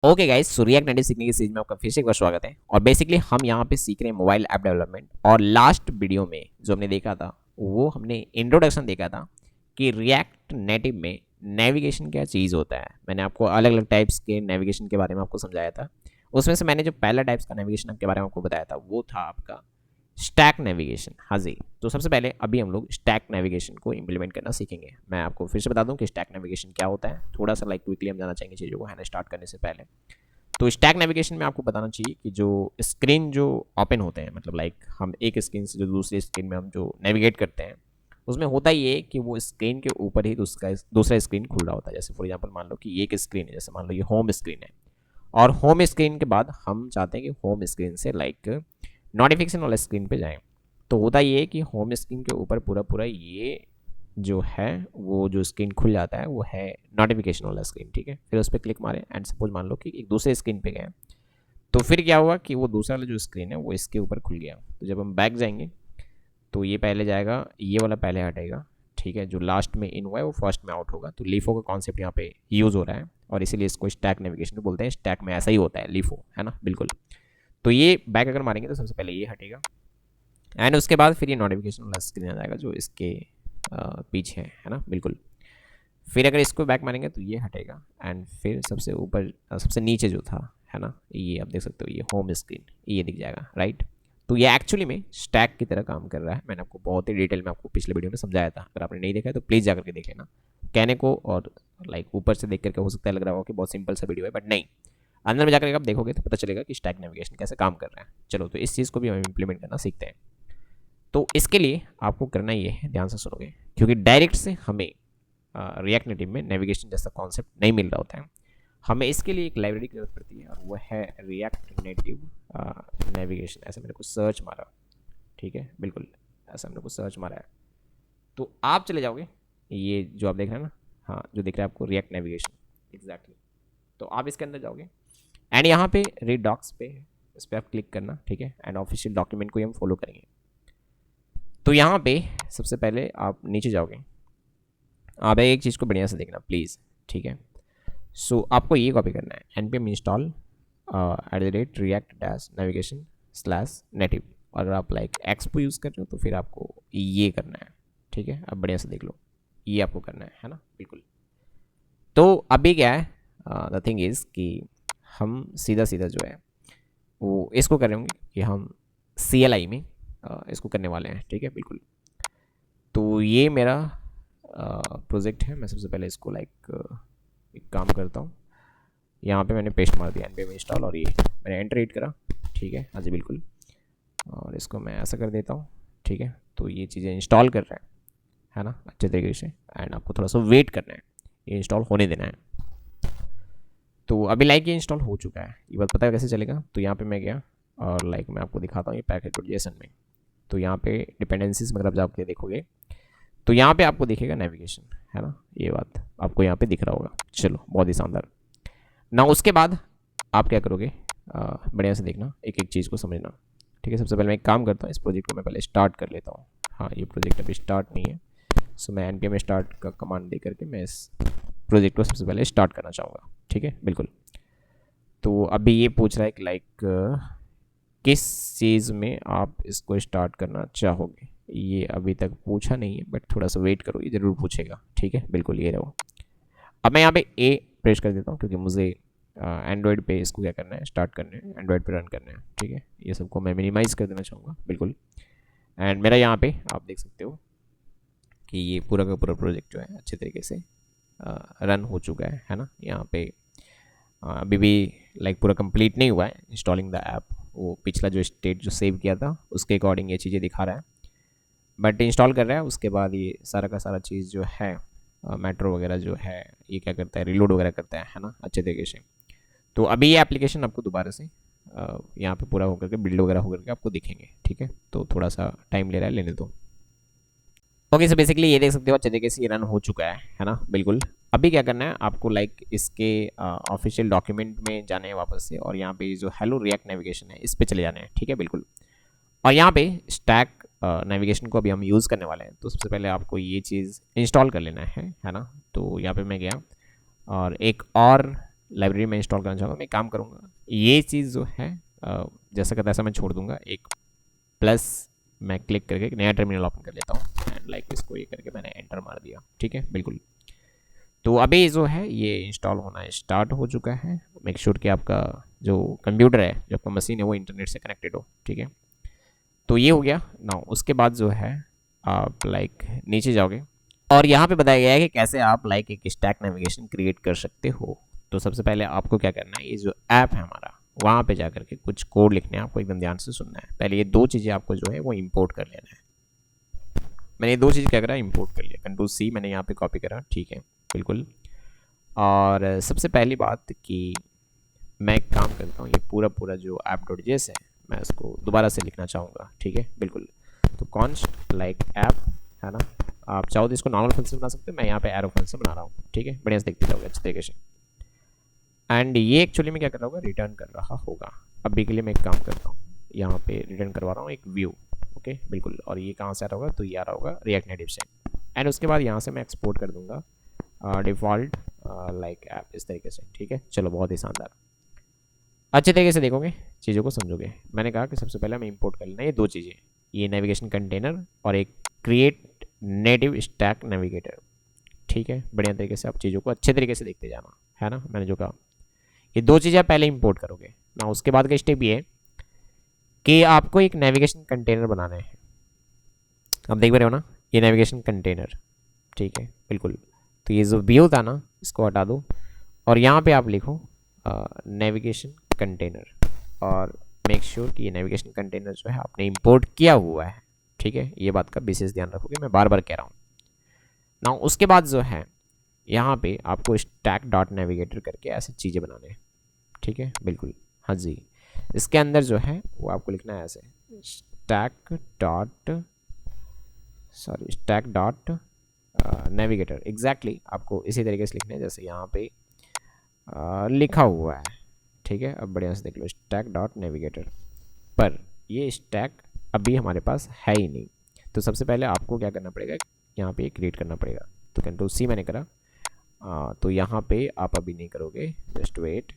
Okay guys, सो react native सीखने की series में आपका फिर से एक बार स्वागत है। और बेसिकली हम यहाँ पे सीख रहे हैं मोबाइल ऐप डेवलपमेंट। और लास्ट वीडियो में जो हमने देखा था वो हमने इंट्रोडक्शन देखा था कि रिएक्ट नेटिव में नेविगेशन क्या चीज़ होता है। मैंने आपको अलग अलग टाइप्स के नेविगेशन के बारे में आपको समझाया था। उसमें से मैंने जो पहला टाइप्स का नेविगेशन के बारे में आपको बताया था वो था आपका स्टैक नेविगेशन। हाँ जी, तो सबसे पहले अभी हम लोग स्टैक नेविगेशन को इम्प्लीमेंट करना सीखेंगे। मैं आपको फिर से बता दूं कि स्टैक नेविगेशन क्या होता है, थोड़ा सा क्विकली हम जाना चाहेंगे चीज़ों को है ना स्टार्ट करने से पहले। तो स्टैक नेविगेशन में आपको बताना चाहिए कि जो स्क्रीन जो ओपन होते हैं, मतलब हम एक स्क्रीन से जो दूसरी स्क्रीन में हम जो नेविगेट करते हैं उसमें होता ये है कि वो स्क्रीन के ऊपर ही दूसरा स्क्रीन खुल रहा होता है। जैसे फॉर एग्जांपल मान लो कि ये एक स्क्रीन है, जैसे मान लो ये होम स्क्रीन है, और होम स्क्रीन के बाद हम चाहते हैं कि होम स्क्रीन से नोटिफिकेशन वाला स्क्रीन पे जाएं। तो होता ये है कि होम स्क्रीन के ऊपर पूरा पूरा ये जो है वो जो स्क्रीन खुल जाता है वो है नोटिफिकेशन वाला स्क्रीन। ठीक है, फिर उस पर क्लिक मारें एंड सपोज मान लो कि एक दूसरे स्क्रीन पे गए, तो फिर क्या हुआ कि वो दूसरा वाला जो स्क्रीन है वो इसके ऊपर खुल गया। तो जब हम बैक जाएंगे तो ये पहले जाएगा, ये वाला पहले हटेगा। ठीक है, जो लास्ट में इन हुआ है वो फर्स्ट में आउट होगा। तो लीफो का कॉन्सेप्ट यहाँ पे यूज़ हो रहा है और इसीलिए इसको स्टैक नेविगेशन बोलते हैं। स्टैक में ऐसा ही होता है, लीफो है ना, बिल्कुल। तो ये बैक अगर मारेंगे तो सबसे पहले ये हटेगा एंड उसके बाद फिर ये नोटिफिकेशन वाला स्क्रीन आ जाएगा जो इसके पीछे है ना, बिल्कुल। फिर अगर इसको बैक मारेंगे तो ये हटेगा एंड फिर सबसे ऊपर सबसे नीचे जो था है ना, ये आप देख सकते हो, ये होम स्क्रीन ये दिख जाएगा, राइट। तो ये एक्चुअली में स्टैक की तरह काम कर रहा है। मैंने आपको बहुत ही डिटेल में आपको पिछले वीडियो में समझाया था। अगर आपने नहीं देखा है तो प्लीज़ जाकर के देख लेना। कहने को और ऊपर से देख करके हो सकता है लग रहा हो कि बहुत सिंपल सा वीडियो है, बट नहीं, अंदर में जाकर आप देखोगे तो पता चलेगा कि स्टैक नेविगेशन कैसे काम कर रहा है। चलो, तो इस चीज़ को भी हम इंप्लीमेंट करना सीखते हैं। तो इसके लिए आपको करना ये है, ध्यान से सुनोगे, क्योंकि डायरेक्ट से हमें रिएक्ट नेटिव में नेविगेशन जैसा कॉन्सेप्ट नहीं मिल रहा होता है। हमें इसके लिए एक लाइब्रेरी की जरूरत पड़ती है और वो है रिएक्ट नेटिव नेविगेशन। ऐसे मैंने कुछ सर्च मारा, ठीक है, बिल्कुल ऐसा हमने कुछ सर्च मारा है। तो आप चले जाओगे, ये जो आप देख रहे हैं ना, हाँ जो दिख रहा है आपको रिएक्ट नेविगेशन, एग्जैक्टली। तो आप इसके अंदर जाओगे एंड यहाँ पे रीड डॉक्स पे, इस पर आप क्लिक करना, ठीक है, एंड ऑफिशियल डॉक्यूमेंट को ही हम फॉलो करेंगे। तो यहाँ पे सबसे पहले आप नीचे जाओगे, आप एक चीज़ को बढ़िया से देखना प्लीज़, ठीक है। सो आपको ये कॉपी करना है, N P M install @react navigation /native। अगर आप एक्सपो यूज़ कर रहे हो तो फिर आपको ये करना है, ठीक है। अब बढ़िया से देख लो, ये आपको करना है ना, बिल्कुल। तो अभी क्या है, द थिंग इज़ कि हम सीधा सीधा जो है वो इसको करेंगे कि हम CLI में इसको करने वाले हैं, ठीक है, बिल्कुल। तो ये मेरा प्रोजेक्ट है। मैं सबसे पहले इसको एक काम करता हूँ, यहाँ पे मैंने पेस्ट मार दिया npm इंस्टॉल और ये मैंने एंटर हिट करा, ठीक है, हाँ जी बिल्कुल। और इसको मैं ऐसा कर देता हूँ, ठीक है। तो ये चीज़ें इंस्टॉल कर रहा है ना अच्छे तरीके से, एंड आपको थोड़ा सा वेट करना है, ये इंस्टॉल होने देना है। तो अभी ये इंस्टॉल हो चुका है। ये बात पता है कैसे चलेगा, तो यहाँ पे मैं गया और मैं आपको दिखाता हूँ ये पैकेट.json में। तो यहाँ पे डिपेंडेंसीज में अगर आप जाके देखोगे तो यहाँ पे आपको दिखेगा नेविगेशन, है ना, ये बात आपको यहाँ पे दिख रहा होगा। चलो, बहुत ही शानदार ना। उसके बाद आप क्या करोगे, बढ़िया से देखना, एक एक चीज़ को समझना, ठीक है। सबसे पहले मैं एक काम करता हूँ, इस प्रोजेक्ट को मैं पहले स्टार्ट कर लेता हूँ। हाँ, ये प्रोजेक्ट अभी स्टार्ट नहीं है, सो मैं npm स्टार्ट का कमांड दे करके मैं इस प्रोजेक्ट को सबसे पहले स्टार्ट करना चाहूँगा, ठीक है, बिल्कुल। तो अभी ये पूछ रहा है कि किस चीज़ में आप इसको स्टार्ट करना चाहोगे। ये अभी तक पूछा नहीं है, बट थोड़ा सा वेट करो, ये ज़रूर पूछेगा, ठीक है, बिल्कुल। ये रहो, अब मैं यहाँ पे ए प्रेस कर देता हूँ क्योंकि मुझे एंड्रॉयड पे इसको क्या करना है, स्टार्ट करना है, एंड्रॉयड पे रन करना है, ठीक है। ये सबको मैं मिनिमाइज़ कर देना चाहूँगा, बिल्कुल। एंड मेरा यहाँ पे आप देख सकते हो कि ये पूरा का पूरा प्रोजेक्ट जो है अच्छे तरीके से रन हो चुका है ना। यहाँ पे अभी भी पूरा कंप्लीट नहीं हुआ है इंस्टॉलिंग द ऐप। वो पिछला जो स्टेट जो सेव किया था उसके अकॉर्डिंग ये चीज़ें दिखा रहा है, बट इंस्टॉल कर रहा है। उसके बाद ये सारा का सारा चीज़ जो है मेट्रो वगैरह जो है ये क्या करता है, रिलोड वगैरह करता है ना अच्छे तरीके से। तो अभी ये एप्लीकेशन आपको दोबारा से यहाँ पे पूरा होकर के बिल्ड वगैरह होकर के आपको दिखेंगे, ठीक है। तो थोड़ा सा टाइम ले रहा है, लेने दो। ओके, सो बेसिकली ये देख सकते हो अच्छे तरीके से ये रन हो चुका है ना, बिल्कुल। अभी क्या करना है आपको, इसके ऑफिशियल डॉक्यूमेंट में जाने हैं वापस से, और यहाँ पे जो हेलो रिएक्ट नेविगेशन है इस पे चले जाने हैं, ठीक है, बिल्कुल। और यहाँ पे स्टैक नेविगेशन को अभी हम यूज़ करने वाले हैं। तो सबसे पहले आपको ये चीज़ इंस्टॉल कर लेना है ना। तो यहाँ पे मैं गया और एक और लाइब्रेरी में इंस्टॉल करना चाहूँगा, मैं काम करूँगा ये चीज़ जो है जैसा का तैसा मैं छोड़ दूंगा, एक प्लस मैं क्लिक करके एक नया टर्मिनल ओपन कर लेता हूँ एंड लाइक इसको ये करके मैंने एंटर मार दिया। ठीक है, बिल्कुल। तो अभी जो है ये इंस्टॉल होना स्टार्ट हो चुका है। मेक श्योर कि आपका जो कंप्यूटर है, जो आपका मशीन है, वो इंटरनेट से कनेक्टेड हो। ठीक है, तो ये हो गया ना। उसके बाद जो है आप लाइक नीचे जाओगे और यहाँ पे बताया गया है कि कैसे आप लाइक एक स्टैक नेविगेशन क्रिएट कर सकते हो। तो सबसे पहले आपको क्या करना है, ये जो ऐप है हमारा, वहाँ पे जाकर के कुछ कोड लिखने हैं आपको, एकदम ध्यान से सुनना है। पहले ये दो चीज़ें आपको जो है वो इंपोर्ट कर लेना है। मैंने ये दो चीज़ क्या करा, इंपोर्ट कर लिया, Ctrl+C मैंने यहाँ पे कॉपी करा। ठीक है, बिल्कुल। और सबसे पहली बात कि मैं एक काम करता हूँ, ये पूरा जो app.js है मैं इसको दोबारा से लिखना चाहूँगा। ठीक है, बिल्कुल। तो कॉन्स्ट लाइक ऐप है ना, आप चाहो तो इसको नॉर्मल फंक्शन बना सकते हो, मैं यहाँ पे एरो फंक्शन बना रहा हूँ। ठीक है, बढ़िया से देखते जाओगे अच्छे तरीके से। एंड ये एक्चुअली में क्या कर रहा होगा, रिटर्न कर रहा होगा। अभी के लिए मैं एक काम करता हूँ, यहाँ पे रिटर्न करवा रहा हूँ एक व्यू। ओके, बिल्कुल। और ये कहाँ से आ रहा होगा, तो ये आ रहा होगा रिएक्ट नेटिव से। एंड उसके बाद यहाँ से मैं एक्सपोर्ट कर दूंगा डिफ़ॉल्ट लाइक ऐप, इस तरीके से। ठीक है, चलो, बहुत ही शानदार। अच्छे तरीके से देखोगे, चीज़ों को समझोगे। मैंने कहा कि सबसे पहले हमें इंपोर्ट कर लेना है ये दो चीज़ें, ये नेविगेशन कंटेनर और एक क्रिएट नेटिव स्टैक नेविगेटर। ठीक है, बढ़िया तरीके से आप चीज़ों को अच्छे तरीके से देखते जाना, है ना। मैंने जो कहा ये दो चीज़ें आप पहले इंपोर्ट करोगे ना। उसके बाद का स्टेप ये है कि आपको एक नेविगेशन कंटेनर बनाना है। अब देख रहे हो ना, ये नेविगेशन कंटेनर। ठीक है, बिल्कुल। तो ये जो व्यू था ना, इसको हटा दो और यहाँ पे आप लिखो नेविगेशन कंटेनर और मेक श्योर कि ये नेविगेशन कंटेनर जो है आपने इंपोर्ट किया हुआ है। ठीक है, ये बात का विशेष ध्यान रखोगे, मैं बार बार कह रहा हूँ ना। उसके बाद जो है यहाँ पे आपको स्टैक डॉट नेविगेटर करके ऐसे चीज़ें बनाने हैं। ठीक है, बिल्कुल। हाँ जी, इसके अंदर जो है वो आपको लिखना है ऐसे स्टैक डॉट नेविगेटर। एग्जैक्टली आपको इसी तरीके से लिखना है जैसे यहाँ पे लिखा हुआ है। ठीक है, अब बढ़िया से देख लो, स्टैक डॉट नेविगेटर। पर ये स्टैक अभी हमारे पास है ही नहीं, तो सबसे पहले आपको क्या करना पड़ेगा, यहाँ पे क्रिएट करना पड़ेगा। तो Ctrl+C मैंने करा। तो यहाँ पे आप अभी नहीं करोगे, जस्ट वेट।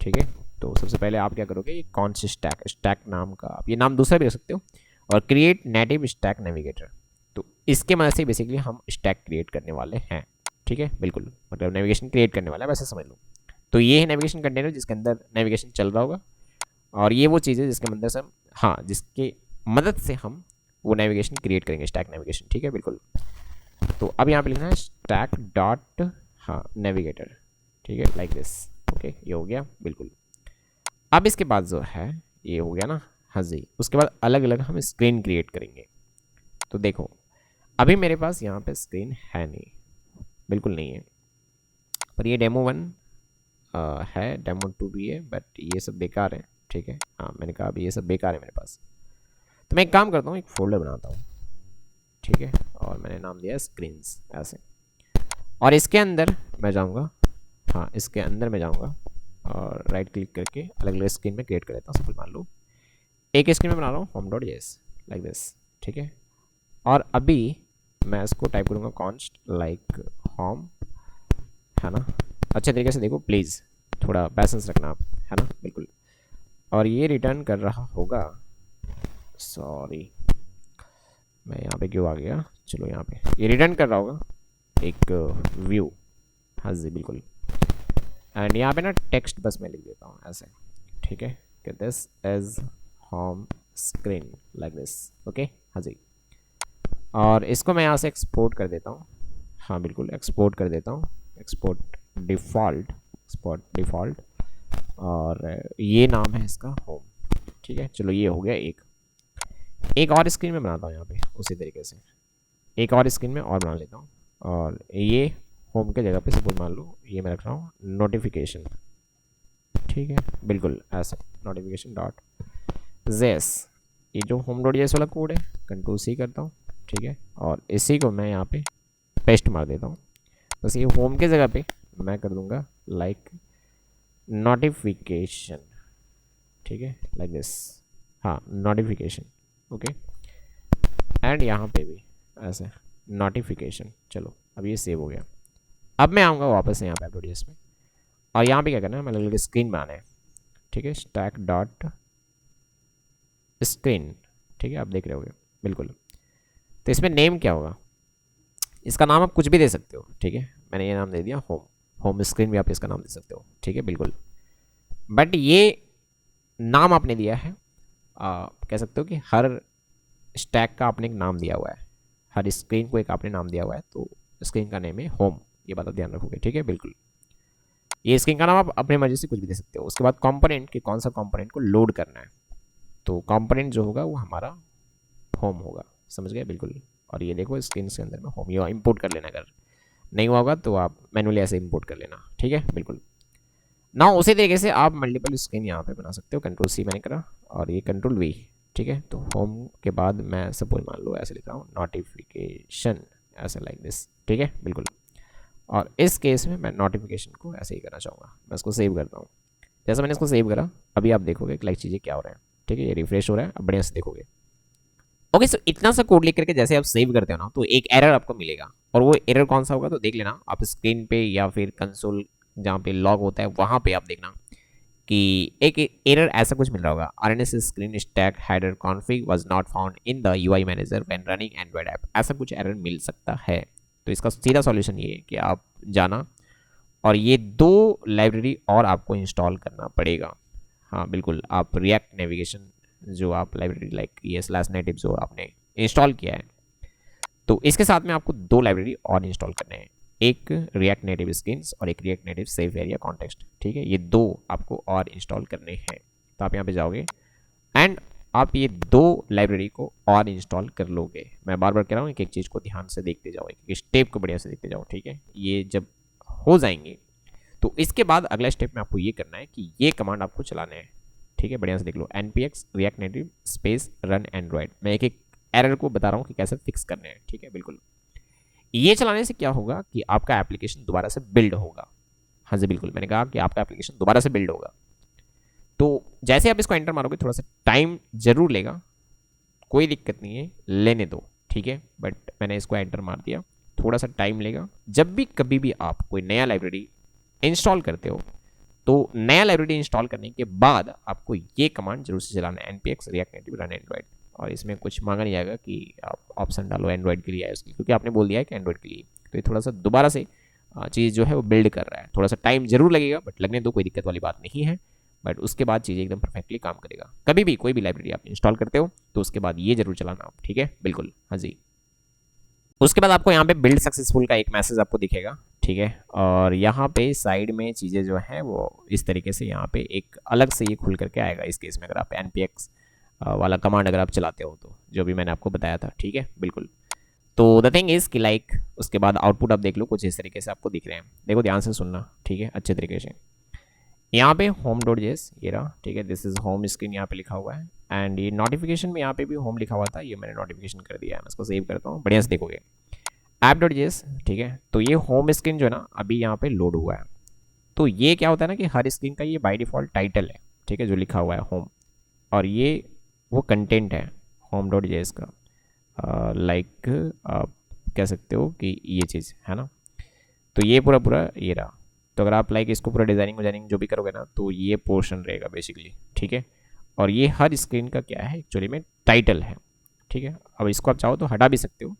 ठीक है, तो सबसे पहले आप क्या करोगे, कौन सी स्टैक नाम का, आप ये नाम दूसरा भी रख सकते हो, और क्रिएट नेटिव स्टैक नेविगेटर। तो इसके मदद से बेसिकली हम स्टैक क्रिएट करने वाले हैं। ठीक है, बिल्कुल, मतलब नेविगेशन क्रिएट करने वाला है, वैसे समझ लो। तो ये है नेविगेशन कंटेनर जिसके अंदर नेविगेशन चल रहा होगा, और ये वो चीज़ है जिसके अंदर से हम, हाँ, जिसके मदद से हम वो नेविगेशन क्रिएट करेंगे, स्टैक नेविगेशन। ठीक है, बिल्कुल। तो अब यहाँ पे लिखना है स्टैक डॉट नेविगेटर। ठीक है, लाइक दिस। ओके, ये हो गया, बिल्कुल। अब इसके बाद जो है ये हो गया ना, हाँ जी। उसके बाद अलग अलग हम स्क्रीन क्रिएट करेंगे। तो देखो, अभी मेरे पास यहाँ पे स्क्रीन है नहीं, बिल्कुल नहीं है, पर ये डेमो 1 है, डेमो 2 भी है, बट ये सब बेकार है। ठीक है, हाँ, मैंने कहा अभी ये सब बेकार है मेरे पास। तो मैं एक काम करता हूँ, एक फोल्डर बनाता हूँ। ठीक है, और मैंने नाम दिया स्क्रीन्स ऐसे, और इसके अंदर मैं जाऊँगा, हाँ, इसके अंदर मैं जाऊँगा और राइट क्लिक करके अलग अलग स्क्रीन में क्रिएट कर लेता हूँ। सिंपल मान लो एक स्क्रीन में बना रहा हूँ home.js लाइक दिस। ठीक है, और अभी मैं इसको टाइप करूँगा कॉन्स्ट लाइक होम, है ना। अच्छे तरीके से देखो प्लीज़, थोड़ा पैसेंस रखना आप, है ना, बिल्कुल। और ये रिटर्न कर रहा होगा, सॉरी मैं यहाँ पे क्यों आ गया, चलो यहाँ पे ये रिटर्न कर रहा होगा एक व्यू। हाँ जी, बिल्कुल। एंड यहाँ पे ना टेक्स्ट बस मैं लिख देता हूँ ऐसे। ठीक है, कि this is home screen like this. Okay, हाँ जी। और इसको मैं यहाँ से एक्सपोर्ट कर देता हूँ। हाँ, बिल्कुल, एक्सपोर्ट कर देता हूँ, एक्सपोर्ट डिफ़ॉल्ट, और ये नाम है इसका होम। ठीक है, चलो, ये हो गया एक और स्क्रीन में बनाता हूँ यहाँ पे उसी तरीके से, एक और स्क्रीन में और बना लेता हूँ। और ये होम के जगह पे सपोज मान लो ये मैं रख रहा हूँ नोटिफिकेशन। ठीक है, बिल्कुल ऐसे नोटिफिकेशन डॉट जेस, ये जो home.js वाला कोड है, Ctrl+C करता हूँ। ठीक है, और इसी को मैं यहाँ पे पेस्ट मार देता हूँ। बस ये होम के जगह पे मैं कर दूंगा लाइक नोटिफिकेशन। ठीक है, लाइक दिस, हाँ, नोटिफिकेशन। ओके, एंड यहाँ पे भी ऐसे नोटिफिकेशन। चलो, अब ये सेव हो गया। अब मैं आऊँगा वापस यहाँ पे app.js में, और यहाँ पे क्या करना है, मतलब स्क्रीन बनाना है, ठीक है, स्टैक डॉट स्क्रीन, ठीक है, आप देख रहे होगे बिल्कुल। तो इसमें नेम क्या होगा, इसका नाम आप कुछ भी दे सकते हो, ठीक है, मैंने ये नाम दे दिया होम, होम स्क्रीन भी आप इसका नाम दे सकते हो, ठीक है बिल्कुल। बट ये नाम आपने दिया है, कह सकते हो कि हर स्टैक का आपने एक नाम दिया हुआ है, हर स्क्रीन को एक आपने नाम दिया हुआ है, तो स्क्रीन का नेम है होम, ये बात आप ध्यान रखोगे, ठीक है बिल्कुल। ये स्क्रीन का नाम आप अपने मर्जी से कुछ भी दे सकते हो। उसके बाद कंपोनेंट के कौन सा कंपोनेंट को लोड करना है, तो कंपोनेंट जो होगा वो हमारा होम होगा, समझ गए बिल्कुल। और ये देखो स्क्रीन के अंदर में होम, ये इंपोर्ट कर लेना, अगर नहीं होगा तो आप मैनुअली ऐसे इंपोर्ट कर लेना, ठीक है बिल्कुल। ना उसी तरीके से आप मल्टीपल स्क्रीन यहाँ पे बना सकते हो, कंट्रोल सी मैंने करा और ये कंट्रोल वी, ठीक है। तो होम के बाद मैं सपोज मान लो ऐसे लिख रहा हूँ नोटिफिकेशन, ऐसे लाइक दिस, ठीक है बिल्कुल। और इस केस में मैं नोटिफिकेशन को ऐसे ही करना चाहूँगा, मैं इसको सेव करता हूँ। जैसे मैंने इसको सेव करा, अभी आप देखोगे लाइक चीज़ें क्या हो रहा है, ठीक है, ये रिफ्रेश हो रहा है, अब बढ़िया से देखोगे। ओके, सो इतना सा कोड लिख करके जैसे आप सेव करते हो ना, तो एक एरर आपको मिलेगा, और वो एरर कौन सा होगा तो देख लेना आप स्क्रीन पे या फिर कंसोल जहाँ पे लॉग होता है वहाँ पे आप देखना कि एक एरर ऐसा कुछ मिल रहा होगा, RNS screen stack header config was not found in the UI manager when running Android app, ऐसा कुछ एरर मिल सकता है। तो इसका सीधा सॉल्यूशन ये है कि आप जाना और ये 2 लाइब्रेरी और आपको इंस्टॉल करना पड़ेगा। हाँ बिल्कुल, आप रिएक्ट नेविगेशन जो आप लाइब्रेरी लाइक ये स्लैश नेटिव जो आपने इंस्टॉल किया है, तो इसके साथ में आपको 2 लाइब्रेरी और इंस्टॉल करने हैं, एक रिएक्ट नेटिव स्किन्स और एक react native safe area context, ठीक है, ये 2 आपको और इंस्टॉल करने हैं। तो आप यहाँ पे जाओगे एंड आप ये 2 लाइब्रेरी को और इंस्टॉल कर लोगे। मैं बार बार कह रहा हूँ, एक एक चीज़ को ध्यान से देखते जाओ, एक स्टेप को बढ़िया से देखते जाओ, ठीक है। ये जब हो जाएंगे तो इसके बाद अगला स्टेप में आपको ये करना है कि ये कमांड आपको चलाना है, ठीक है, बढ़िया से देख लो, npx react native space run Android. मैं एक एक एरर को बता रहा हूँ कि कैसे फिक्स करने हैं, ठीक है बिल्कुल। ये चलाने से क्या होगा कि आपका एप्लीकेशन दोबारा से बिल्ड होगा। हाँ जी बिल्कुल, मैंने कहा कि आपका एप्लीकेशन दोबारा से बिल्ड होगा। तो जैसे आप इसको एंटर मारोगे थोड़ा सा टाइम जरूर लेगा, कोई दिक्कत नहीं है, लेने दो, ठीक है। बट मैंने इसको एंटर मार दिया, थोड़ा सा टाइम लेगा। जब भी कभी भी आप कोई नया लाइब्रेरी इंस्टॉल करते हो, तो नया लाइब्रेरी इंस्टॉल करने के बाद आपको ये कमांड जरूर से चलाना है, npx react native run android। और इसमें कुछ मांगा नहीं जाएगा कि आप ऑप्शन डालो एंड्रॉइड के लिए या उसकी, क्योंकि आपने बोल दिया है कि एंड्रॉइड के लिए। तो ये थोड़ा सा दोबारा से चीज़ जो है वो बिल्ड कर रहा है, थोड़ा सा टाइम जरूर लगेगा, बट लगने दो, कोई दिक्कत वाली बात नहीं है। बट उसके बाद चीज़ें एकदम परफेक्टली काम करेगा। कभी भी कोई भी लाइब्रेरी आप इंस्टॉल करते हो तो उसके बाद ये जरूर चलाना आप, ठीक है बिल्कुल। हाँ जी, उसके बाद आपको यहाँ पे बिल्ड सक्सेसफुल का एक मैसेज आपको दिखेगा, ठीक है। और यहाँ पे साइड में चीज़ें जो हैं वो इस तरीके से यहाँ पे एक अलग से ये खुल करके आएगा। इस केस में अगर आप npx वाला कमांड अगर आप चलाते हो तो, जो भी मैंने आपको बताया था, ठीक है बिल्कुल। तो द थिंग इज़ कि लाइक उसके बाद आउटपुट आप देख लो, कुछ इस तरीके से आपको दिख रहे हैं। देखो ध्यान से सुनना, ठीक है, अच्छे तरीके से। यहाँ पे होम डॉट जेस ये रहा, ठीक है, दिस इज होम स्क्रीन यहाँ पे लिखा हुआ है। एंड ये नोटिफिकेशन में यहाँ पे भी होम लिखा हुआ था, ये मैंने नोटिफिकेशन कर दिया है। मैं इसको सेव करता हूँ, बढ़िया से देखोगे ऐप डॉट जेस, ठीक है। तो ये होम स्क्रीन जो है ना अभी यहाँ पे लोड हुआ है। तो ये क्या होता है ना कि हर स्क्रीन का ये बाय डिफ़ॉल्ट टाइटल है, ठीक है, जो लिखा हुआ है होम, और ये वो कंटेंट है होम डॉट जेस का, लाइक आप कह सकते हो कि ये चीज़ है ना। तो ये पूरा पूरा ये रहा। तो अगर आप लाइक इसको पूरा डिज़ाइनिंग जो भी करोगे ना, तो ये पोर्शन रहेगा बेसिकली, ठीक है। और ये हर स्क्रीन का क्या है एक्चुअली में टाइटल है, ठीक है। अब इसको आप चाहो तो हटा भी सकते हो,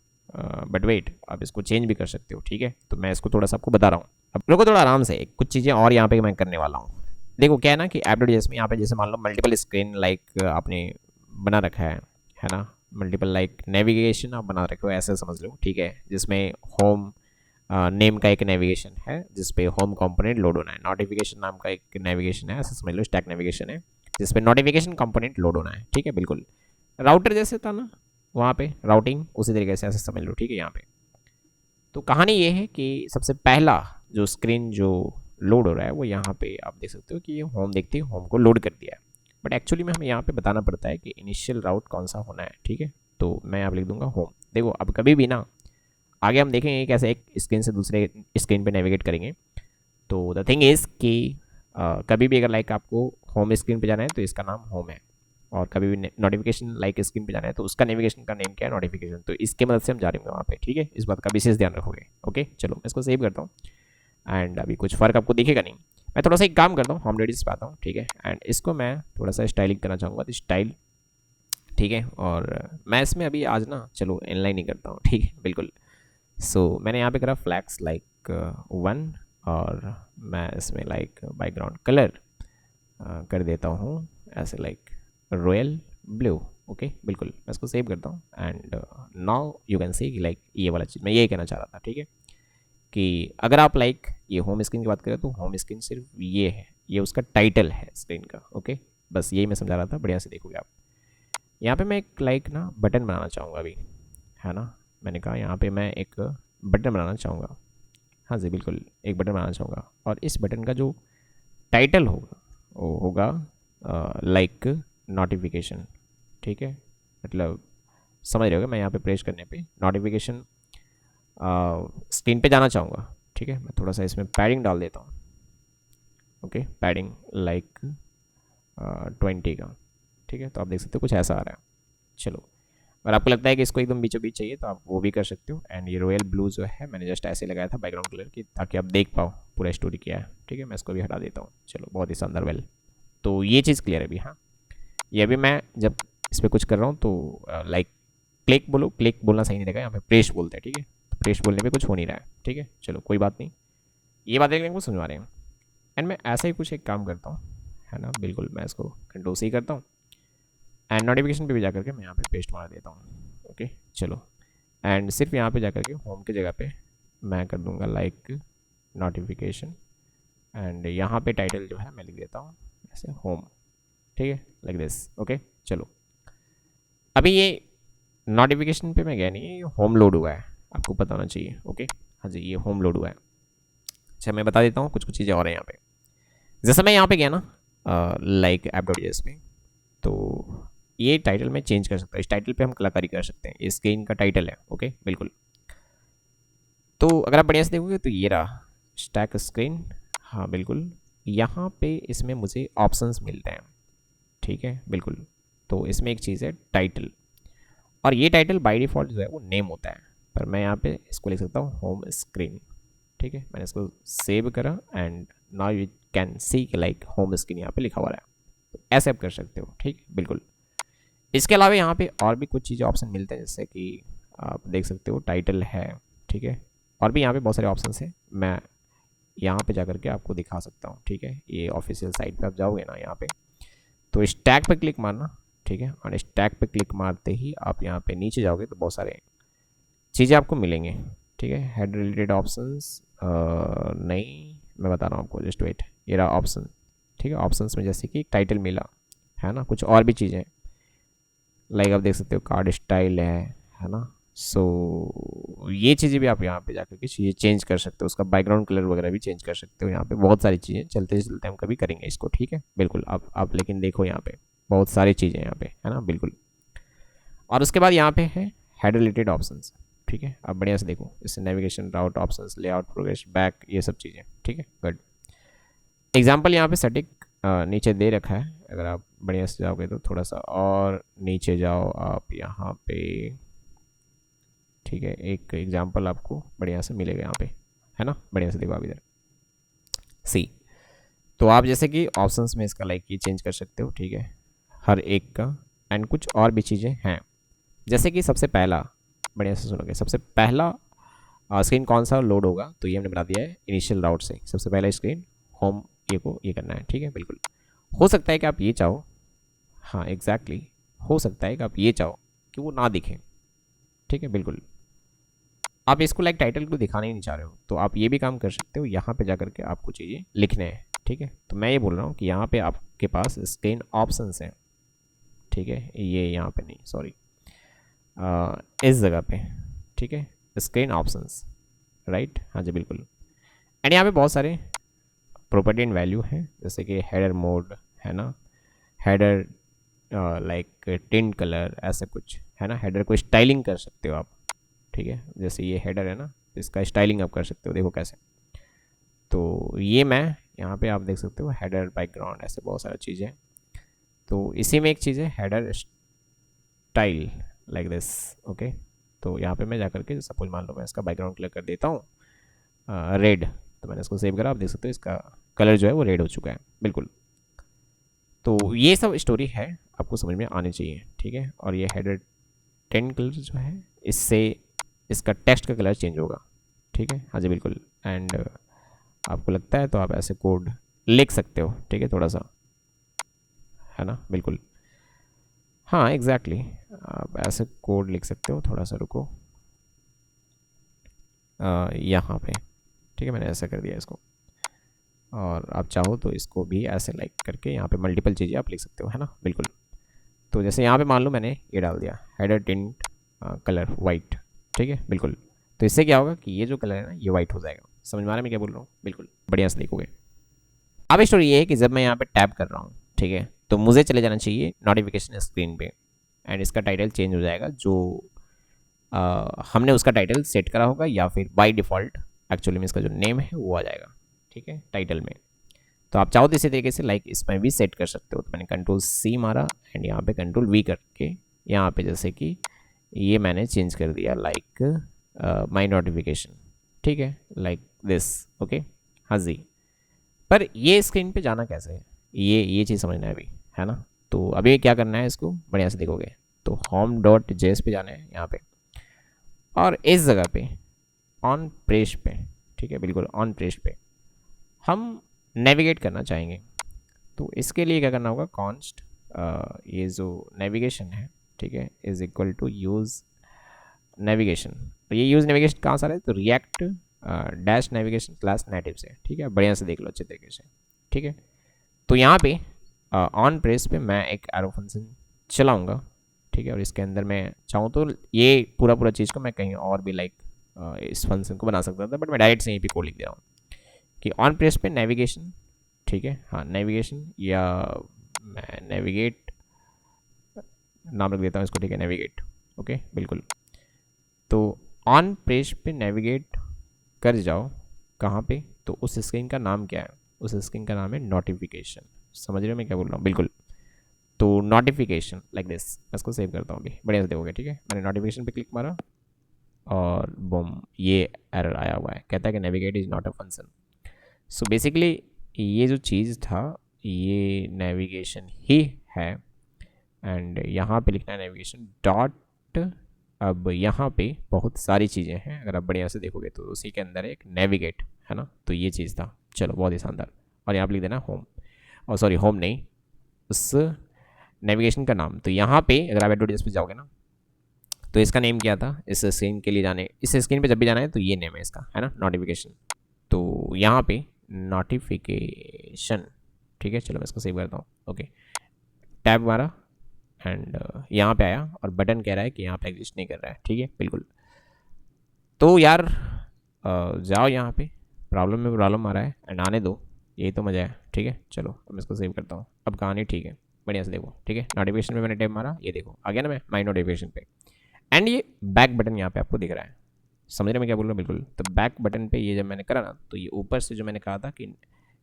बट वेट, आप इसको चेंज भी कर सकते हो, ठीक है। तो मैं इसको थोड़ा सा आपको बता रहा हूँ, अब लोगों को थोड़ा आराम से कुछ चीज़ें और यहाँ पे मैं करने वाला हूँ। देखो क्या है ना कि ऐप.js में यहाँ पे जैसे मान लो मल्टीपल स्क्रीन लाइक आपने बना रखा है ना, मल्टीपल लाइक नेविगेशन आप बना रखे हो ऐसे समझ लो, ठीक है, जिसमें होम नेम का एक नेविगेशन है जिसपे होम कंपोनेंट लोड होना है, नोटिफिकेशन नाम का एक नेविगेशन है ऐसे समझ लो, स्टैक नेविगेशन है जिसपे नोटिफिकेशन कंपोनेंट लोड होना है, ठीक है बिल्कुल। राउटर जैसे था ना वहाँ पे राउटिंग, उसी तरीके से ऐसे समझ लो, ठीक है। यहाँ पे तो कहानी ये है कि सबसे पहला जो स्क्रीन जो लोड हो रहा है वो यहाँ पे आप देख सकते हो कि ये होम देखते ही होम को लोड कर दिया है। बट एक्चुअली में हमें यहाँ पे बताना पड़ता है कि इनिशियल राउट कौन सा होना है, ठीक है। तो मैं यहाँ लिख दूंगा होम। देखो अब कभी भी ना आगे हम देखेंगे कैसे एक स्क्रीन से दूसरे स्क्रीन पे नेविगेट करेंगे। तो द थिंग इज़ कि कभी भी अगर लाइक आपको होम स्क्रीन पे जाना है तो इसका नाम होम है, और कभी भी नोटिफिकेशन लाइक स्क्रीन पे जाना है तो उसका नेविगेशन का नेम क्या है, नोटिफिकेशन। तो इसके मदद से हम जा रहे होंगे वहाँ पे, ठीक है, इस बात का विशेष ध्यान रखोगे। ओके चलो मैं इसको सेव करता हूँ एंड अभी कुछ फ़र्क आपको दिखेगा नहीं। मैं थोड़ा सा एक काम करता हूँ, होम रेडियस पे आता हूँ, ठीक है, एंड इसको मैं थोड़ा सा स्टाइलिंग करना चाहूँगा, तो स्टाइल, ठीक है, और मैं इसमें अभी आज ना चलो इनलाइन ही करता हूँ, ठीक है, बिल्कुल। सो मैंने यहाँ पे करा फ्लैक्स लाइक 1, और मैं इसमें लाइक बैकग्राउंड कलर कर देता हूँ ऐसे लाइक रॉयल ब्लू। ओके, बिल्कुल, मैं इसको सेव करता हूँ and now you can see like ये वाला चीज़ मैं यही कहना चाह रहा था, ठीक है, कि अगर आप लाइक ये होम स्क्रीन की बात करें तो होम स्क्रीन सिर्फ ये है, ये उसका टाइटल है स्क्रीन का। ओके, बस यही मैं समझा रहा था, बढ़िया से देखोगे आप। यहाँ पे मैं एक लाइक ना बटन बनाना चाहूँगा अभी, है ना, मैंने कहा यहाँ पे मैं एक बटन बनाना चाहूँगा। हाँ जी, बिल्कुल, एक बटन बनाना चाहूँगा, और इस बटन का जो टाइटल होगा वो होगा लाइक नोटिफिकेशन, ठीक है, मतलब समझ रहे होगे, मैं यहाँ पे प्रेस करने पे नोटिफिकेशन स्क्रीन पे जाना चाहूँगा, ठीक है। मैं थोड़ा सा इसमें पैडिंग डाल देता हूँ। ओके, पैडिंग लाइक 20 का, ठीक है, तो आप देख सकते हो कुछ ऐसा आ रहा है। चलो, अगर आपको लगता है कि इसको एकदम बीचों बीच चाहिए तो आप वो भी कर सकते हो। एंड ये रॉयल ब्लू जो है मैंने जस्ट ऐसे लगाया था बैकग्राउंड कलर की, ताकि आप देख पाओ पूरा स्टोरी क्या है, ठीक है। मैं इसको भी हटा देता हूँ। चलो, बहुत ही शानदार, वेल, तो ये चीज़ क्लियर है अभी। हाँ, ये अभी मैं जब इस पर कुछ कर रहा हूँ तो लाइक क्लिक बोलो, क्लिक बोलना सही नहीं रहेगा, यहाँ पे प्रेस बोलते हैं, ठीक है, तो प्रेस बोलने पे कुछ हो नहीं रहा है, ठीक है। चलो, कोई बात नहीं, ये बातें लेकिन को समझवा रहे हैं। एंड मैं ऐसा ही कुछ एक काम करता हूँ, है ना, बिल्कुल, मैं इसको कंट्रोल सी करता हूँ एंड नोटिफिकेशन पे भी जाकर के मैं यहाँ पे पेस्ट मार देता हूँ। ओके, चलो, एंड सिर्फ यहाँ पे जाकर के होम की जगह पे मैं कर दूँगा लाइक नोटिफिकेशन, एंड यहाँ पे टाइटल जो है मैं लिख देता हूँ ऐसे होम, ठीक है, लाइक दिस। ओके, चलो, अभी ये नोटिफिकेशन पे मैं गया नहीं, ये होम लोड हुआ है, आपको पता होना चाहिए। ओके, हाँ जी, ये होम लोड हुआ है। अच्छा, मैं बता देता हूँ कुछ कुछ चीज़ें और हैं यहाँ पे। जैसे मैं यहाँ पे गया ना लाइक ऐप.js पे, तो ये टाइटल में चेंज कर सकता हूँ, इस टाइटल पे हम कलाकारी कर सकते हैं, ये स्क्रीन का टाइटल है। ओके, बिल्कुल, तो अगर आप बढ़िया से देखोगे तो ये रहा स्टैक स्क्रीन। हाँ बिल्कुल, यहाँ पे इसमें मुझे ऑप्शंस मिलते हैं, ठीक है, बिल्कुल। तो इसमें एक चीज़ है टाइटल, और ये टाइटल बाय डिफ़ॉल्ट जो है वो नेम होता है, पर मैं यहाँ पे इसको लिख सकता हूँ होम स्क्रीन, ठीक है। मैंने इसको सेव करा and now you can see like home screen यहाँ पे लिखा हुआ है, तो ऐसे आप कर सकते हो, ठीक, बिल्कुल। इसके अलावा यहाँ पे और भी कुछ चीज़ें ऑप्शन मिलते हैं, जैसे कि आप देख सकते हो टाइटल है, ठीक है, और भी यहाँ पे बहुत सारे ऑप्शन हैं, मैं यहाँ पे जाकर के आपको दिखा सकता हूँ, ठीक है। ये ऑफिशियल साइट पे आप जाओगे ना, यहाँ पे तो इस टैग पे क्लिक मारना, ठीक है, और इस टैग पे क्लिक मारते ही आप यहाँ पे नीचे जाओगे तो बहुत सारे चीज़ें आपको मिलेंगे, ठीक है। हेड रिलेटेड ऑप्शंस नहीं, मैं बता रहा हूँ आपको, जस्ट वेट, ये रहा ऑप्शन, ठीक है। ऑप्शंस में जैसे कि टाइटल मिला है ना, कुछ और भी चीज़ें लाइक आप देख सकते हो कार्ड स्टाइल है ना। सो ये चीज़ें भी आप यहाँ पे जाकर के चीज़ें चेंज कर सकते हो, उसका बैकग्राउंड कलर वगैरह भी चेंज कर सकते हो। यहाँ पे बहुत सारी चीज़ें चलते चलते हम कभी करेंगे इसको, ठीक है, बिल्कुल। आप लेकिन देखो यहाँ पे बहुत सारी चीज़ें यहाँ पे, है ना, बिल्कुल। और उसके बाद यहाँ पे है हेड रिलेटेड ऑप्शंस, ठीक है। आप बढ़िया से देखो, जैसे नेविगेशन, राउट ऑप्शंस, लेआउट, प्रोग्रेस, बैक, ये सब चीज़ें, ठीक है, गुड। एग्जाम्पल यहाँ पे स्टैटिक नीचे दे रखा है, अगर आप बढ़िया से जाओगे तो थोड़ा सा और नीचे जाओ आप यहाँ पे, ठीक है, एक एग्जाम्पल आपको बढ़िया से मिलेगा यहाँ पे, है ना, बढ़िया से देखो आप इधर सी। तो आप जैसे कि ऑप्शंस में इसका लाइक ये चेंज कर सकते हो, ठीक है, हर एक का। एंड कुछ और भी चीज़ें हैं, जैसे कि सबसे पहला, बढ़िया से सुनोगे, सबसे पहला स्क्रीन कौन सा लोड होगा, तो ये हमने बता दिया है इनिशियल राउट से, सबसे पहला स्क्रीन होम ये को ये करना है, ठीक है, बिल्कुल। हो सकता है कि आप ये चाहो, हाँ एग्जैक्टली, हो सकता है कि आप ये चाहो कि वो ना दिखे, ठीक है, बिल्कुल। आप इसको लाइक टाइटल को दिखाना ही नहीं चाह रहे हो, तो आप ये भी काम कर सकते हो, यहाँ पे जाकर के आपको चीज़ें लिखने हैं, ठीक है। तो मैं ये बोल रहा हूँ कि यहाँ पे आपके पास स्क्रीन ऑप्शंस हैं, ठीक है, ये यहाँ पे नहीं, सॉरी, इस जगह पे, ठीक है, स्क्रीन ऑप्शंस, राइट, हाँ जी, बिल्कुल। एंड यहाँ पे बहुत सारे प्रॉपर्टी एंड वैल्यू है, जैसे कि हेडर मोड, है ना, हेडर लाइक टिंट कलर, ऐसा कुछ, है ना। हेडर को स्टाइलिंग कर सकते हो आप, ठीक है, जैसे ये हेडर है ना, इसका स्टाइलिंग आप कर सकते हो, देखो कैसे। तो ये मैं यहाँ पे आप देख सकते हो हेडर, बैकग्राउंड, ऐसे बहुत सारी चीज़ें। तो इसी में एक चीज़ है header style, like this. Okay, तो यहाँ पे मैं जाकर के सपोज मान लो मैं इसका बैकग्राउंड कलर कर देता हूँ रेड, तो मैंने इसको सेव करा, आप देख सकते हो इसका कलर जो है वो रेड हो चुका है। बिल्कुल, तो ये सब स्टोरी है, आपको समझ में आनी चाहिए, ठीक है। और ये हेडर 10 कलर जो है, इससे इसका टेक्स्ट का कलर चेंज होगा, ठीक है। हाँ जी बिल्कुल। एंड आपको लगता है तो आप ऐसे कोड लिख सकते हो, ठीक है, थोड़ा सा, है ना। बिल्कुल, हाँ एग्जैक्टली, आप ऐसे कोड लिख सकते हो, थोड़ा सा रुको, यहाँ पे, ठीक है, मैंने ऐसा कर दिया इसको। और आप चाहो तो इसको भी ऐसे लाइक करके यहाँ पे मल्टीपल चीज़ें आप लिख सकते हो, है ना। बिल्कुल, तो जैसे यहाँ पे मान लो मैंने ये डाल दिया हेडर टिंट कलर वाइट, ठीक है। बिल्कुल, तो इससे क्या होगा कि ये जो कलर है ना ये वाइट हो जाएगा। समझ में आ रहा है मैं क्या बोल रहा हूँ? बिल्कुल, बढ़िया से देखोगे। अब स्टोरी ये है कि जब मैं यहाँ पे टैप कर रहा हूँ, ठीक है, तो मुझे चले जाना चाहिए नोटिफिकेशन स्क्रीन पे, एंड इसका टाइटल चेंज हो जाएगा जो हमने उसका टाइटल सेट करा होगा, या फिर बाय डिफ़ॉल्ट एक्चुअली में इसका जो नेम है वो आ जाएगा, ठीक है, टाइटल में। तो आप चाहो तो इसी तरीके से लाइक इसमें भी सेट कर सकते हो। तो मैंने कंट्रोल-C मारा एंड यहाँ पे कंट्रोल-V करके यहाँ पे जैसे कि ये मैंने चेंज कर दिया लाइक माई नोटिफिकेशन, ठीक है, लाइक दिस, ओके। हाँ जी, पर ये स्क्रीन पे जाना कैसे है, ये चीज़ समझना है अभी, है ना। तो अभी क्या करना है, इसको बढ़िया से देखोगे तो home.js पे जाना है यहाँ पे, और इस जगह पे ऑन पेज पे, ठीक है, बिल्कुल ऑन पेज पे हम नेविगेट करना चाहेंगे। तो इसके लिए क्या करना होगा, कॉन्स्ट ये जो नेविगेशन है, ठीक है, is equal to use navigation. और ये यूज़ नेविगेशन कहाँ से आ रहा है, तो react dash navigation class native से, ठीक है, बढ़िया से देख लो अच्छे तरीके से, ठीक है। तो यहाँ पे ऑन प्रेस पे मैं एक एरो फंक्शन चलाऊँगा, ठीक है, और इसके अंदर मैं चाहूँ तो ये पूरा चीज़ को मैं कहीं और भी लाइक इस फंक्शन को बना सकता था, बट मैं डायरेक्ट से यहीं पे कोड लिख दे रहा हूँ कि ऑन प्रेस पे नेविगेशन, ठीक है, हाँ नेविगेशन, या मैं नेविगेट नाम रख देता हूँ इसको, ठीक है, नेविगेट, ओके। बिल्कुल, तो ऑन पेज पे नेविगेट कर जाओ कहाँ पे, तो उस स्क्रीन का नाम क्या है, उस स्क्रीन का नाम है नोटिफिकेशन। समझ रहे हो मैं क्या बोल रहा हूँ? बिल्कुल, तो नोटिफिकेशन लाइक दिस, मैं इसको सेव करता हूँ अभी, बढ़िया से देखोगे, ठीक है। मैंने नोटिफिकेशन पे क्लिक मारा और बम, ये एरर आया हुआ है, कहता है कि navigate is not a function. So basically ये जो चीज़ था ये नेविगेशन ही है, एंड यहाँ पे लिखना है नेविगेशन डॉट। अब यहाँ पे बहुत सारी चीज़ें हैं, अगर आप बढ़िया से देखोगे तो उसी के अंदर एक नेविगेट है ना, तो ये चीज़ था। चलो बहुत ही शानदार, और यहाँ पे लिख देना होम, और सॉरी होम नहीं, उस नेविगेशन का नाम। तो यहाँ पे अगर आप एडवर्टाइज पे जाओगे ना, तो इसका नेम क्या था, इस स्क्रीन के लिए जाने, इस स्क्रीन पे जब भी जाना है तो ये नेम है इसका, है ना, नोटिफिकेशन। तो यहाँ पे नोटिफिकेशन, ठीक है, चलो मैं इसको सेव करता हूँ, ओके। टैब मारा एंड यहाँ पे आया और बटन कह रहा है कि यहाँ पे एग्जिस्ट नहीं कर रहा है, ठीक है, बिल्कुल। तो यार जाओ यहाँ पे, प्रॉब्लम में प्रॉब्लम आ रहा है एंड आने दो, यही तो मज़ा है, ठीक है। चलो अब मैं इसको सेव करता हूँ, अब कहानी ठीक है, बढ़िया से देखो, ठीक है। नोटिफिकेशन पे मैंने टैब मारा, ये देखो आ गया ना मैं माई नोटिफिकेशन पे, एंड ये बैक बटन यहाँ पे आपको दिख रहा है। समझ रहे मैं क्या बोल रहा हूँ? बिल्कुल, तो बैक बटन पे ये जब मैंने करा ना, तो ये ऊपर से जो मैंने कहा था कि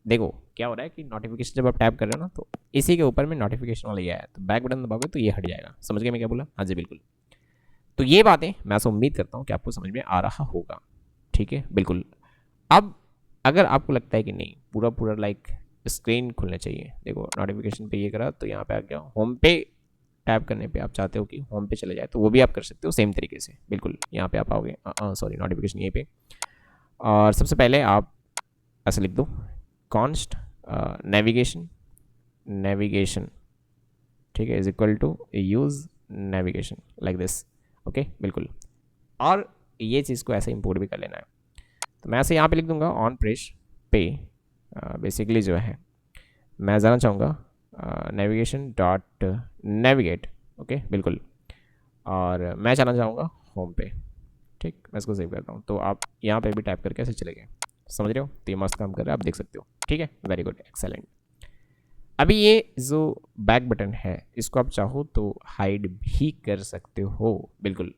देखो क्या हो रहा है कि नोटिफिकेशन जब आप टैप कर रहे हो ना, तो इसी के ऊपर में नोटिफिकेशन वाला ये आया, तो बैक बटन दबाओगे तो ये हट जाएगा। समझ गए मैं क्या बोला? हाँ जी बिल्कुल। तो ये बातें मैं ऐसा उम्मीद करता हूँ कि आपको समझ में आ रहा होगा, ठीक है, बिल्कुल। अब अगर आपको लगता है कि नहीं पूरा लाइक स्क्रीन खुलना चाहिए, देखो नोटिफिकेशन पे ये करा तो यहाँ पे आ गया, होम पे टैप करने पे आप चाहते हो कि होम पे चले जाए तो वो भी आप कर सकते हो सेम तरीके से, बिल्कुल। यहाँ पे आप आओगे, सॉरी नोटिफिकेशन यहीं पे, और सबसे पहले आप ऐसे लिख दो कॉन्स्ट नेविगेशन, ठीक है, is equal to use navigation like this, okay, बिल्कुल। और ये चीज़ को ऐसे इंपोर्ट भी कर लेना है, तो मैं ऐसे यहाँ पे लिख दूंगा ऑन पेज पे, बेसिकली जो है मैं जाना चाहूँगा नेविगेशन डॉट नेविगेट, ओके, बिल्कुल, और मैं जाना चाहूँगा होम पे, ठीक। मैं इसको सेव करता हूँ, तो आप यहाँ पे भी टाइप करके ऐसे चले गए, समझ रहे हो? तो ये मस्त काम कर रहा है, आप देख सकते हो, ठीक है, वेरी गुड, एक्सेलेंट। अभी ये जो बैक बटन है इसको आप चाहो तो हाइड भी कर सकते हो, बिल्कुल।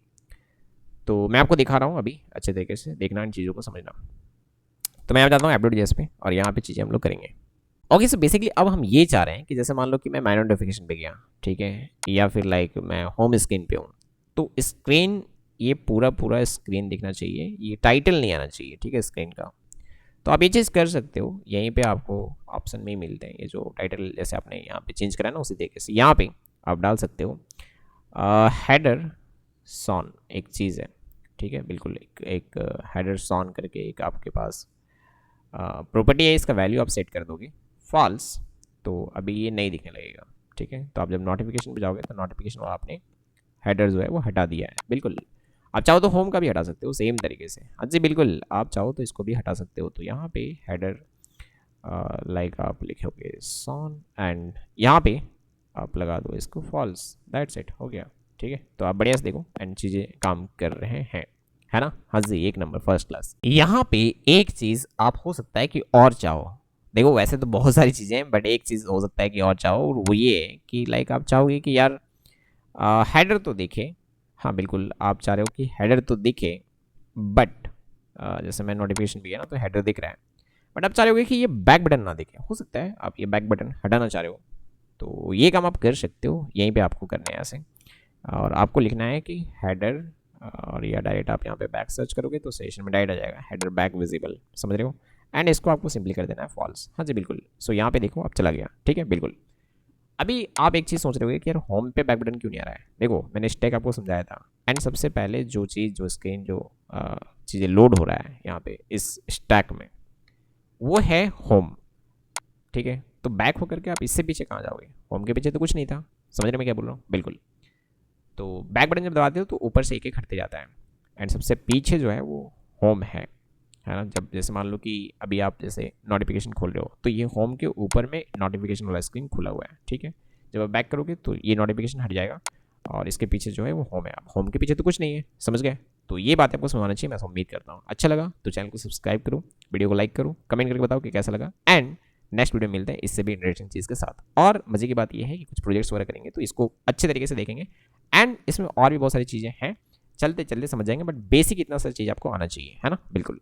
तो मैं आपको दिखा रहा हूँ अभी, अच्छे तरीके से देखना, इन चीज़ों को समझना। तो मैं जाता हूँ एप्लेट.जेएस पे और यहाँ पे चीज़ें हम लोग करेंगे, ओके। सो बेसिकली अब हम ये चाह रहे हैं कि जैसे मान लो कि मैं माई नोटिफिकेशन पे गया, ठीक है, या फिर लाइक मैं होम स्क्रीन पे हूँ, तो स्क्रीन ये पूरा स्क्रीन दिखना चाहिए, ये टाइटल नहीं आना चाहिए, ठीक है, स्क्रीन का। तो आप ये चीज़ कर सकते हो, यहीं पे आपको ऑप्शन में ही मिलते हैं ये जो टाइटल जैसे आपने यहाँ पे चेंज करा ना उसी तरीके से यहाँ पे आप डाल सकते हो हेडर सॉन एक चीज़ है, ठीक है, बिल्कुल एक हेडर सॉन करके एक आपके पास प्रॉपर्टी है, इसका वैल्यू आप सेट कर दोगे फॉल्स, तो अभी ये नहीं दिखने लगेगा, ठीक है। तो आप जब नोटिफिकेशन पे जाओगे तो नोटिफिकेशन वाला आपने हेडर जो है वो हटा दिया है, बिल्कुल। आप चाहो तो होम का भी हटा सकते हो सेम तरीके से, हाँ जी बिल्कुल, आप चाहो तो इसको भी हटा सकते हो। तो यहाँ पे हेडर लाइक आप लिखोगे सॉन एंड यहाँ पे आप लगा दो इसको फॉल्स, दैट्स इट, हो गया, ठीक है। तो आप बढ़िया से देखो एंड चीज़ें काम कर रहे हैं, है ना, हाँ जी, एक नंबर फर्स्ट क्लास। यहाँ पे एक चीज़ आप हो सकता है कि और चाहो, देखो वैसे तो बहुत सारी चीज़ें हैं बट एक चीज़ हो सकता है कि और चाहो, और वो ये है कि लाइक आप चाहोगे कि यार हेडर तो दिखे, हाँ बिल्कुल, आप चाह रहे हो कि हेडर तो दिखे बट जैसे मैं नोटिफिकेशन भी है ना तो हेडर दिख रहा है, बट आप चाह रहे होगे कि ये बैक बटन ना दिखे, हो सकता है आप ये बैक बटन हटाना चाह रहे हो, तो ये काम आप कर सकते हो, यहीं पे आपको करना है ऐसे, और आपको लिखना है कि हेडर, और या डायरेक्ट आप यहाँ पे बैक सर्च करोगे तो सेशन में डायरेक्ट आ जाएगा हेडर बैक विजिबल, समझ रहे हो, एंड इसको आपको सिंपली कर देना है फॉल्स, हाँ जी बिल्कुल। सो यहाँ पे देखो आप चला गया, ठीक है बिल्कुल। अभी आप एक चीज़ सोच रहे होगे कि यार होम पे बैक बटन क्यों नहीं आ रहा है, देखो मैंने स्टेक आपको समझाया था, एंड सबसे पहले जो चीज़ जो स्क्रीन जो चीज़ें लोड हो रहा है यहाँ पे इस स्टैक में वो है होम, ठीक है। तो बैक होकर के आप इससे पीछे कहाँ जाओगे, होम के पीछे तो कुछ नहीं था, समझ रहे मैं क्या बोल रहा हूँ, बिल्कुल। तो बैक बटन जब दबाते हो तो ऊपर से एक एक हटते जाता है, एंड सबसे पीछे जो है वो होम है ना। जब जैसे मान लो कि अभी आप जैसे नोटिफिकेशन खोल रहे हो तो ये होम के ऊपर में नोटिफिकेशन वाला स्क्रीन खुला हुआ है, ठीक है। जब आप बैक करोगे तो ये नोटिफिकेशन हट जाएगा और इसके पीछे जो है वो होम है, अब होम के पीछे तो कुछ नहीं है, समझ गए। तो ये बात आपको समझना चाहिए, मैं उम्मीद करता हूँ अच्छा लगा तो चैनल को सब्सक्राइब करो, वीडियो को लाइक करो, कमेंट करके बताओ कि कैसा लगा, एंड नेक्स्ट वीडियो मिलते हैं इससे भी इंटरेस्टिंग चीज़ के साथ। और मजे की बात यह है कि कुछ प्रोजेक्ट्स वगैरह करेंगे तो इसको अच्छे तरीके से देखेंगे, एंड इसमें और भी बहुत सारी चीज़ें हैं, चलते चलते समझ जाएंगे, बट बेसिक इतना सारी चीज़ आपको आना चाहिए, है ना, बिल्कुल।